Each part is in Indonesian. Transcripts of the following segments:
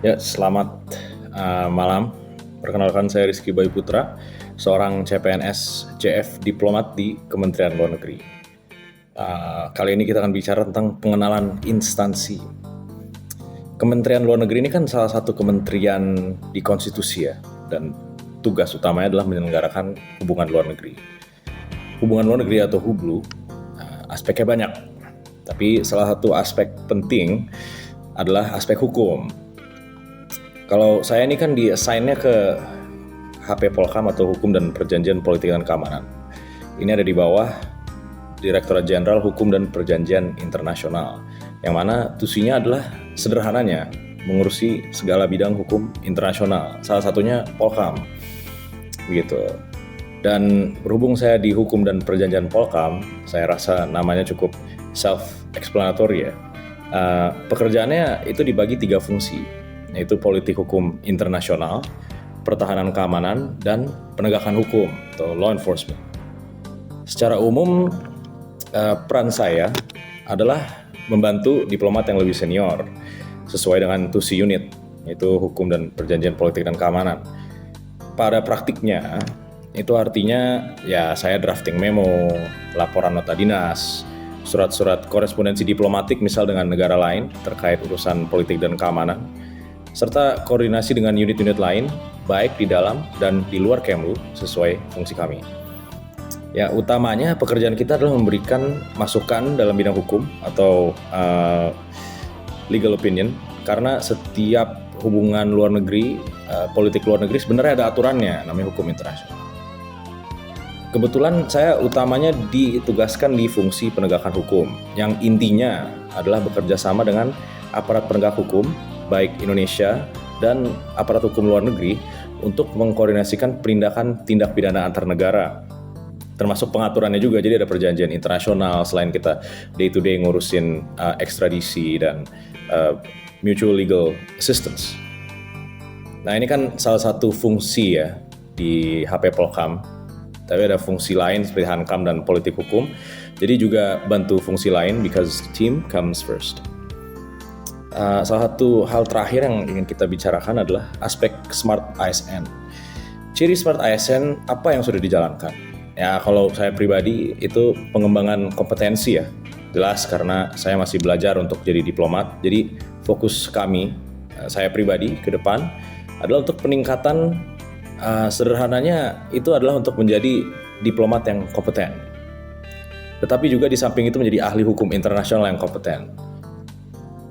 Ya, selamat malam. Perkenalkan saya Rizky Bayu Putra, seorang CPNS JF diplomat di Kementerian Luar Negeri. Kali ini kita akan bicara tentang pengenalan instansi. Kementerian Luar Negeri ini kan salah satu kementerian di konstitusi ya, dan tugas utamanya adalah menyelenggarakan hubungan luar negeri. Hubungan luar negeri atau hublu, aspeknya banyak, tapi salah satu aspek penting adalah aspek hukum. Kalau saya ini kan di-assign-nya ke HP Polkam atau Hukum dan Perjanjian Politik dan Keamanan. Ini ada di bawah Direktorat Jenderal Hukum dan Perjanjian Internasional, yang mana tusinya adalah sederhananya mengurusi segala bidang hukum internasional, salah satunya Polkam. Begitu. Dan berhubung saya di Hukum dan Perjanjian Polkam, saya rasa namanya cukup self-explanatory ya. Pekerjaannya itu dibagi 3 fungsi, yaitu politik hukum internasional, pertahanan keamanan, dan penegakan hukum atau law enforcement. Secara umum, peran saya adalah membantu diplomat yang lebih senior sesuai dengan tusi unit, yaitu hukum dan perjanjian politik dan keamanan. Pada praktiknya, itu artinya ya saya drafting memo, laporan nota dinas, surat-surat korespondensi diplomatik misal dengan negara lain terkait urusan politik dan keamanan, serta koordinasi dengan unit-unit lain, baik di dalam dan di luar Kemlu sesuai fungsi kami. Ya, utamanya pekerjaan kita adalah memberikan masukan dalam bidang hukum atau legal opinion, karena setiap hubungan luar negeri, politik luar negeri sebenarnya ada aturannya, namanya hukum internasional. Kebetulan saya utamanya ditugaskan di fungsi penegakan hukum, yang intinya adalah bekerja sama dengan aparat penegak hukum, baik Indonesia dan aparat hukum luar negeri untuk mengkoordinasikan penindakan tindak pidana antar negara, termasuk pengaturannya juga. Jadi ada perjanjian internasional selain kita day to day ngurusin ekstradisi dan mutual legal assistance. Nah, ini kan salah satu fungsi ya di HP Polkam, tapi ada fungsi lain seperti Hankam dan politik hukum. Jadi juga bantu fungsi lain because team comes first. Salah satu hal terakhir yang ingin kita bicarakan adalah aspek Smart ASN. Ciri Smart ASN apa yang sudah dijalankan? Ya, kalau saya pribadi itu pengembangan kompetensi ya. Jelas karena saya masih belajar untuk jadi diplomat. Jadi fokus kami, saya pribadi ke depan adalah untuk peningkatan, sederhananya itu adalah untuk menjadi diplomat yang kompeten. Tetapi juga di samping itu menjadi ahli hukum internasional yang kompeten.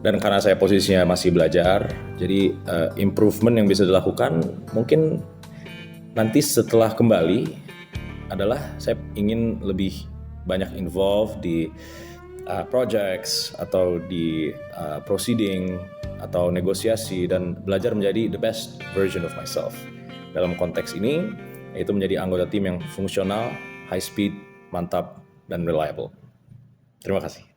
Dan karena saya posisinya masih belajar, jadi improvement yang bisa dilakukan mungkin nanti setelah kembali adalah saya ingin lebih banyak involved di projects atau di proceeding atau negosiasi dan belajar menjadi the best version of myself. Dalam konteks ini, yaitu menjadi anggota tim yang fungsional, high speed, mantap, dan reliable. Terima kasih.